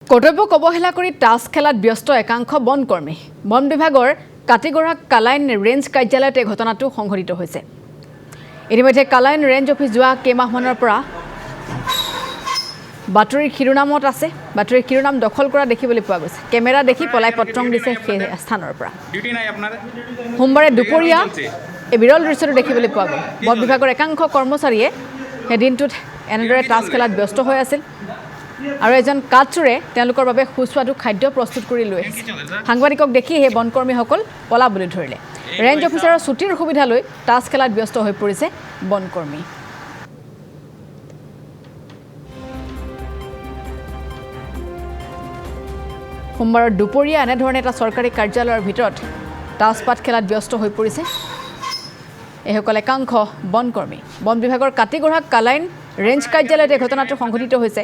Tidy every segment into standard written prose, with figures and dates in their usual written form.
কৰ্তব্যক অৱহেলা কৰি টাছ খেলাত ব্যস্ত একাংশ বনকৰ্মী বন বিভাগৰ কাটিগড়া কালাইন ৰেঞ্জ কাৰ্যালয়ত এই ঘটনাটো সংঘটিত হৈছে। ইতিমধ্যে কালাইন ৰেঞ্জ অফিচ যোৱা কেইমাহমানৰ পৰা বাতৰিৰ শিৰোনামত আছে। বাতৰিৰ শিৰোনাম দখল কৰা দেখিবলৈ পোৱা গৈছে। কেমেৰা দেখি পলাই পত্ৰং দিছে সেই স্থানৰ পৰা। সোমবাৰে দুপৰীয়া এই বিৰল দৃশ্যটো দেখিবলৈ পোৱা গ'ল। বন বিভাগৰ একাংশ কৰ্মচাৰীয়ে সেই দিনটোত এনেদৰে টাছ খেলাত ব্যস্ত হৈ আছিল আৰু এজন কাঠচোৰে তেওঁলোকৰ বাবে সুস্বাদু খাদ্য প্ৰস্তুত কৰি লৈ আহিছে। সাংবাদিকক দেখি সেই বনকৰ্মীসকল পলাবলৈ ধৰিলে। ৰেঞ্জ অফিচাৰৰ ছুটিৰ সুবিধা লৈ টাছ খেলাত ব্যস্ত হৈ পৰিছে বনকৰ্মী। সোমবাৰৰ দুপৰীয়া এনেধৰণে এটা চৰকাৰী কাৰ্যালয়ৰ ভিতৰত টাছ পাত খেলাত ব্যস্ত হৈ পৰিছে এইসকল একাংশ বনকৰ্মী। বন বিভাগৰ কাটিগড়া কালাইন ৰেঞ্জ কাৰ্যালয়ত এই ঘটনাটো সংঘটিত হৈছে।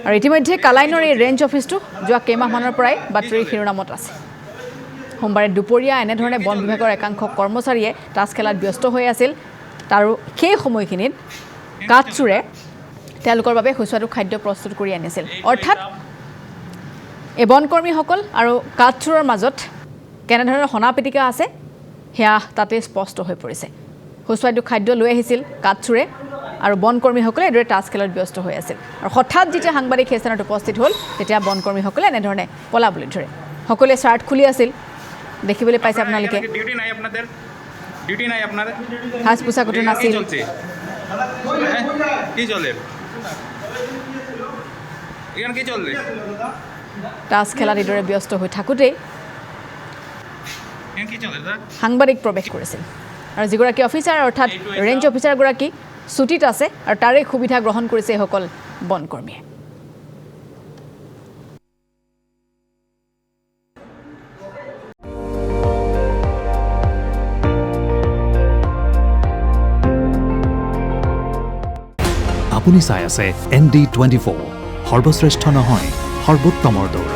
আৰু ইতিমধ্যে কালাইনৰ এই ৰেঞ্জ অফিচটো যোৱা কেইমাহমানৰ পৰাই বাতৰিৰ শিৰোনামত আছে। সোমবাৰে দুপৰীয়া এনেধৰণে বন বিভাগৰ একাংশ কৰ্মচাৰীয়ে টাছ খেলাত ব্যস্ত হৈ আছিল আৰু সেই সময়খিনিত কাঠচোৰে তেওঁলোকৰ বাবে সুস্বাদু খাদ্য প্ৰস্তুত কৰি আনিছিল। অৰ্থাৎ এই বনকৰ্মীসকল আৰু কাঠচোৰৰ মাজত কেনেধৰণৰ সনা পিটিকা আছে সেয়া তাতে স্পষ্ট হৈ পৰিছে। সুস্বাদু খাদ্য লৈ আহিছিল কাঠচোৰে আৰু বনকৰ্মীসকলে এইদৰে টাছ খেলত ব্যস্ত হৈ আছিল। আৰু হঠাৎ যেতিয়া সাংবাদিক সেই স্থানত উপস্থিত হ'ল তেতিয়া বনকৰ্মীসকলে এনেধৰণে পলাবলৈ ধৰে। সকলোৱে চাৰ্ট খুলি আছিল, দেখিবলৈ পাইছে আপোনালোকে। সাজ পোছাকতো নাছিল। টাছ খেলাত এইদৰে ব্যস্ত হৈ থাকোঁতেই সাংবাদিক প্ৰৱেশ কৰিছিল আৰু যিগৰাকী অফিচাৰ অৰ্থাৎ ৰেঞ্জ অফিচাৰগৰাকী ছুটিত আছে আৰু তাৰে সুবিধা গ্ৰহণ কৰিছে এইসকল বনকৰ্মীয়ে। আপুনি চাই আছে ND24 সৰ্বশ্ৰেষ্ঠ নহয় সৰ্বোত্তমৰ দৌৰ।